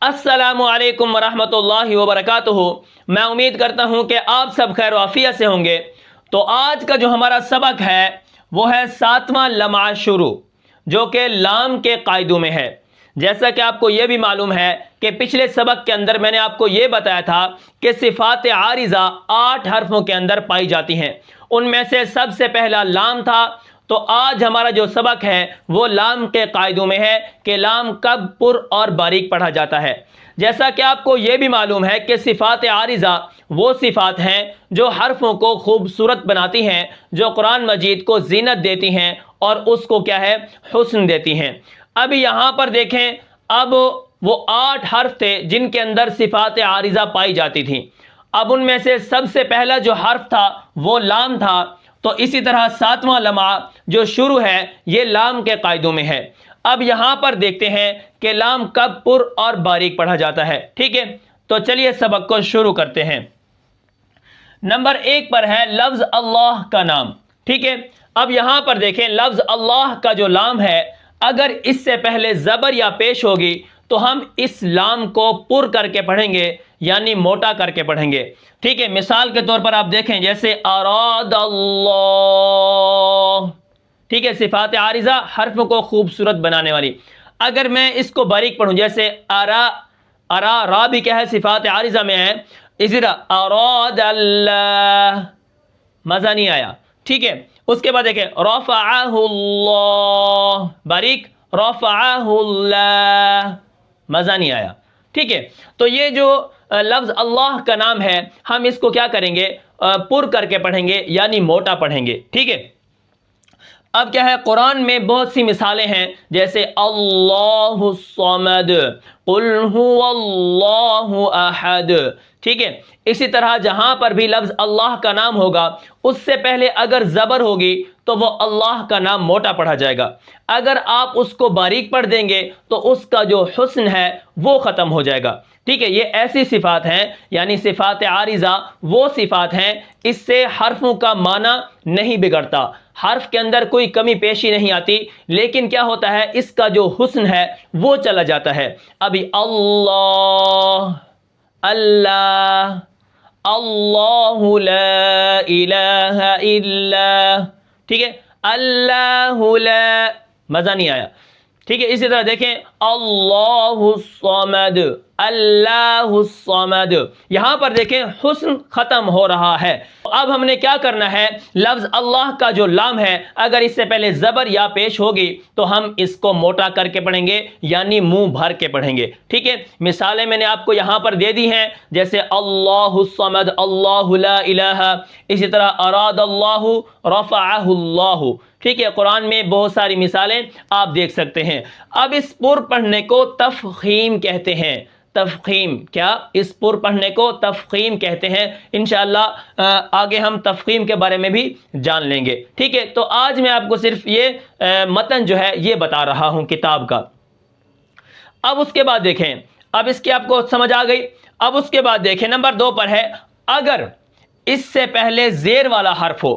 السلام علیکم ورحمۃ اللہ وبرکاتہ۔ میں امید کرتا ہوں کہ آپ سب خیر و عافیت سے ہوں گے۔ تو آج کا جو ہمارا سبق ہے وہ ہے 7واں لمحہ شروع، جو کہ لام کے قاعدوں میں ہے۔ جیسا کہ آپ کو یہ بھی معلوم ہے کہ پچھلے سبق کے اندر میں نے آپ کو یہ بتایا تھا کہ صفات عارضہ 8 حرفوں کے اندر پائی جاتی ہیں، ان میں سے سب سے پہلا لام تھا۔ تو آج ہمارا جو سبق ہے وہ لام کے قاعدوں میں ہے کہ لام کب پر اور باریک پڑھا جاتا ہے۔ جیسا کہ آپ کو یہ بھی معلوم ہے کہ صفات عارضہ وہ صفات ہیں جو حرفوں کو خوبصورت بناتی ہیں، جو قرآن مجید کو زینت دیتی ہیں اور اس کو کیا ہے، حسن دیتی ہیں۔ اب یہاں پر دیکھیں، اب وہ 8 حرف تھے جن کے اندر صفات عارضہ پائی جاتی تھیں۔ اب ان میں سے سب سے پہلا جو حرف تھا وہ لام تھا۔ تو اسی طرح 7واں لمحہ جو شروع ہے یہ لام کے قاعدوں میں ہے۔ اب یہاں پر دیکھتے ہیں کہ لام کب پر اور باریک پڑھا جاتا ہے، ٹھیک ہے؟ تو چلیے سبق کو شروع کرتے ہیں۔ نمبر 1 پر ہے لفظ اللہ کا نام، ٹھیک ہے؟ اب یہاں پر دیکھیں، لفظ اللہ کا جو لام ہے، اگر اس سے پہلے زبر یا پیش ہوگی تو ہم اس لام کو پر کر کے پڑھیں گے، یعنی موٹا کر کے پڑھیں گے، ٹھیک ہے؟ مثال کے طور پر آپ دیکھیں، جیسے اراد اللہ، ٹھیک ہے؟ صفات عارضہ حرف کو خوبصورت بنانے والی۔ اگر میں اس کو باریک پڑھوں، جیسے ارا، را بھی کیا ہے، صفات عارضہ میں ہے، اسی طرح اراد اللہ، مزہ نہیں آیا، ٹھیک ہے؟ اس کے بعد دیکھیں رفعہ اللہ، باریک، رفعہ اللہ، مزہ نہیں آیا، ٹھیک ہے؟ تو یہ جو لفظ اللہ کا نام ہے، ہم اس کو کیا کریں گے، پر کر کے پڑھیں گے، یعنی موٹا پڑھیں گے، ٹھیک ہے؟ اب کیا ہے، قرآن میں بہت سی مثالیں ہیں، جیسے اللہ الصمد، قل هو اللہ احد، ٹھیک ہے؟ اسی طرح جہاں پر بھی لفظ اللہ کا نام ہوگا، اس سے پہلے اگر زبر ہوگی تو وہ اللہ کا نام موٹا پڑھا جائے گا۔ اگر آپ اس کو باریک پڑھ دیں گے تو اس کا جو حسن ہے وہ ختم ہو جائے گا، ٹھیک ہے؟ یہ ایسی صفات ہیں، یعنی صفات عارضہ وہ صفات ہیں، اس سے حرفوں کا معنی نہیں بگڑتا، حرف کے اندر کوئی کمی پیشی نہیں آتی، لیکن کیا ہوتا ہے، اس کا جو حسن ہے وہ چلا جاتا ہے۔ ابھی اللہ، اللہ، اللہ لا الہ الا، ٹھیک ہے؟ اللہ لا، مزہ نہیں آیا، ٹھیک ہے؟ اسی طرح دیکھیں اللہ الصمد، اللہ الصمد، یہاں پر دیکھیں حسن ختم ہو رہا ہے۔ اب ہم نے کیا کرنا ہے، لفظ اللہ کا جو لام ہے، اگر اس سے پہلے زبر یا پیش ہوگی تو ہم اس کو موٹا کر کے پڑھیں گے، یعنی منہ بھر کے پڑھیں گے، ٹھیک ہے؟ مثالیں میں نے آپ کو یہاں پر دے دی ہیں، جیسے اللہ الصمد، اللہ لا الہ، اسی طرح اراد اللہ، رفعہ اللہ، ٹھیک ہے؟ قرآن میں بہت ساری مثالیں آپ دیکھ سکتے ہیں۔ اب اس پر پڑھنے کو تفخیم کہتے ہیں۔ تفخیم، کیا؟ اس پر پڑھنے کو تفخیم کہتے ہیں۔ انشاءاللہ آگے ہم تفخیم کے بارے میں بھی جان لیں گے، ٹھیک ہے؟ تو آج میں آپ کو صرف یہ متن جو ہے یہ بتا رہا ہوں کتاب کا۔ اب اس کے بعد دیکھیں، اب اس کی آپ کو سمجھ آ گئی۔ اب اس کے بعد دیکھیں، نمبر 2 پر ہے اگر اس سے پہلے زیر والا حرف ہو،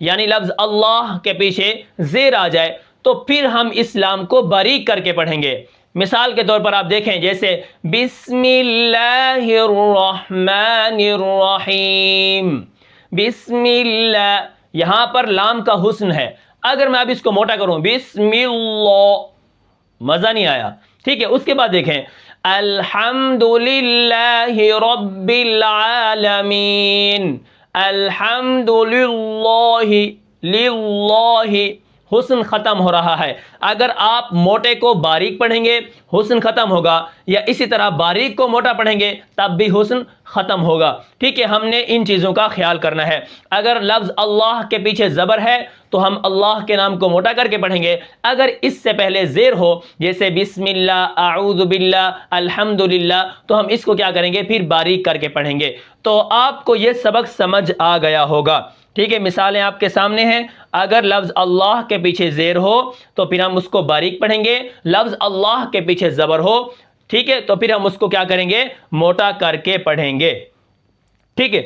یعنی لفظ اللہ کے پیچھے زیر آ جائے تو پھر ہم اس لام کو باریک کر کے پڑھیں گے۔ مثال کے طور پر آپ دیکھیں، جیسے بسم اللہ الرحمن الرحیم، بسم اللہ، یہاں پر لام کا حسن ہے۔ اگر میں اب اس کو موٹا کروں، بسم اللہ، مزہ نہیں آیا، ٹھیک ہے؟ اس کے بعد دیکھیں الحمد للہ رب العالمین، الحمد للہ، للہ، حسن ختم ہو رہا ہے۔ اگر آپ موٹے کو باریک پڑھیں گے حسن ختم ہوگا، یا اسی طرح باریک کو موٹا پڑھیں گے تب بھی حسن ختم ہوگا، ٹھیک ہے؟ ہم نے ان چیزوں کا خیال کرنا ہے۔ اگر لفظ اللہ کے پیچھے زبر ہے تو ہم اللہ کے نام کو موٹا کر کے پڑھیں گے۔ اگر اس سے پہلے زیر ہو، جیسے بسم اللہ، اعوذ باللہ، الحمد للہ، تو ہم اس کو کیا کریں گے، پھر باریک کر کے پڑھیں گے۔ تو آپ کو یہ سبق سمجھ آ گیا ہوگا، ٹھیک ہے؟ مثالیں آپ کے سامنے ہیں۔ اگر لفظ اللہ کے پیچھے زیر ہو تو پھر ہم اس کو باریک پڑھیں گے، لفظ اللہ کے پیچھے زبر ہو، ٹھیک ہے، تو پھر ہم اس کو کیا کریں گے، موٹا کر کے پڑھیں گے، ٹھیک ہے؟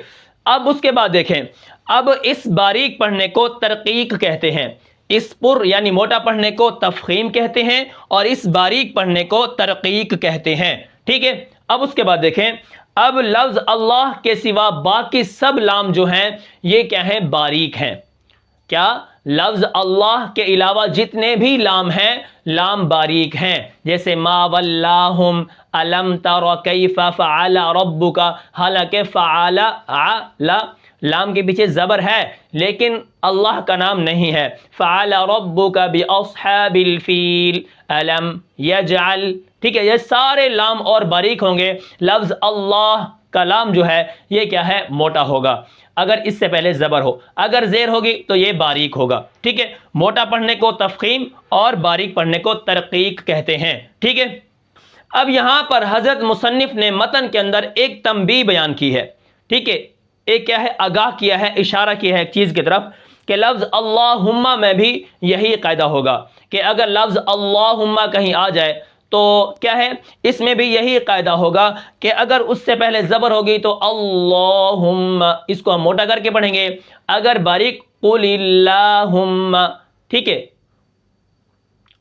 اب اس کے بعد دیکھیں، اب اس باریک پڑھنے کو ترقیق کہتے ہیں، اس پر یعنی موٹا پڑھنے کو تفخیم کہتے ہیں، اور اس باریک پڑھنے کو ترقیق کہتے ہیں، ٹھیک ہے، اب اس کے بعد دیکھیں، اب لفظ اللہ کے سوا باقی سب لام جو ہیں یہ کیا ہیں؟ باریک ہیں۔ کیا؟ لفظ اللہ کے علاوہ جتنے بھی لام ہیں لام باریک ہیں، جیسے ما ولاہم، الم تر کیف فعل ربک، حالانکہ فعل لام کے پیچھے زبر ہے لیکن اللہ کا نام نہیں ہے۔ فعل ربک باصحاب الفیل الم یجعل، ٹھیک ہے، یہ سارے لام اور باریک ہوں گے۔ لفظ اللہ کا لام جو ہے یہ کیا ہے؟ موٹا ہوگا اگر اس سے پہلے زبر ہو، اگر زیر ہوگی تو یہ باریک ہوگا، ٹھیک ہے۔ موٹا پڑھنے کو تفخیم اور باریک پڑھنے کو ترقیق کہتے ہیں، ٹھیک ہے۔ اب یہاں پر حضرت مصنف نے متن کے اندر ایک تنبیہ بیان کی ہے، ٹھیک ہے، ایک کیا ہے؟ آگاہ کیا ہے، اشارہ کیا ہے ایک چیز کی طرف کہ لفظ اللہم میں بھی یہی قاعدہ ہوگا کہ اگر لفظ اللہم کہیں آ جائے تو کیا ہے؟ اس میں بھی یہی قاعدہ ہوگا کہ اگر اس سے پہلے زبر ہوگی تو اللہم، اس کو ہم موٹا کر کے پڑھیں گے، اگر باریک قل اللہم، ٹھیک ہے،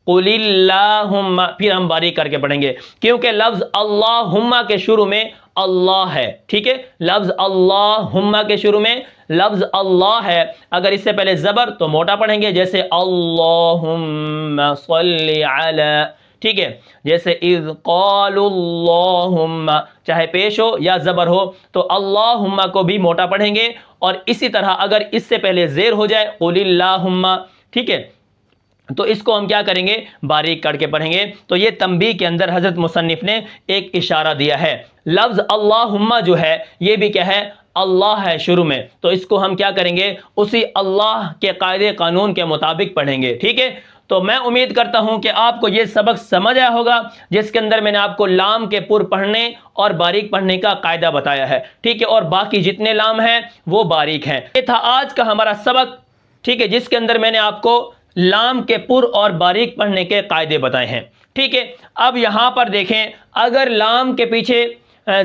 قل اللہم، پھر ہم باریک کر کے پڑھیں گے کیونکہ لفظ اللہم کے شروع میں اللہ ہے، ٹھیک ہے، لفظ اللہم کے شروع میں لفظ اللہ ہے، اگر اس سے پہلے زبر تو موٹا پڑھیں گے، جیسے اللہم صلی علی، ٹھیک ہے، جیسے اذ قالوا اللہم، چاہے پیش ہو یا زبر ہو تو اللہم کو بھی موٹا پڑھیں گے، اور اسی طرح اگر اس سے پہلے زیر ہو جائے قل اللہم، ٹھیک ہے، تو اس کو ہم کیا کریں گے؟ باریک کر کے پڑھیں گے۔ تو یہ تنبیہ کے اندر حضرت مصنف نے ایک اشارہ دیا ہے۔ لفظ اللہم جو ہے یہ بھی کیا ہے؟ اللہ ہے شروع میں، تو اس کو ہم کیا کریں گے؟ اسی اللہ کے قاعدے قانون کے مطابق پڑھیں گے، ٹھیک ہے۔ تو میں امید کرتا ہوں کہ آپ کو یہ سبق سمجھ آیا ہوگا جس کے اندر میں نے آپ کو لام کے پر پڑھنے اور باریک پڑھنے کا قاعدہ بتایا ہے، ٹھیک ہے، اور باقی جتنے لام ہیں وہ باریک ہیں۔ یہ تھا آج کا ہمارا سبق، ٹھیک ہے، جس کے اندر میں نے آپ کو لام کے پر اور باریک پڑھنے کے قاعدے بتائے ہیں، ٹھیک ہے۔ اب یہاں پر دیکھیں، اگر لام کے پیچھے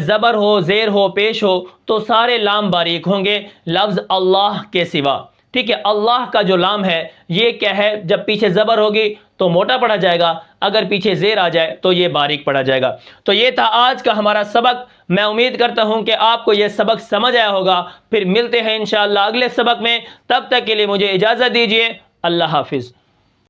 زبر ہو، زیر ہو، پیش ہو تو سارے لام باریک ہوں گے لفظ اللہ کے سوا، ٹھیک ہے۔ اللہ کا جو لام ہے یہ کیا ہے؟ جب پیچھے زبر ہوگی تو موٹا پڑھا جائے گا، اگر پیچھے زیر آ جائے تو یہ باریک پڑھا جائے گا۔ تو یہ تھا آج کا ہمارا سبق، میں امید کرتا ہوں کہ آپ کو یہ سبق سمجھ آیا ہوگا۔ پھر ملتے ہیں انشاءاللہ اگلے سبق میں، تب تک کے لیے مجھے اجازت دیجیے، اللہ حافظ۔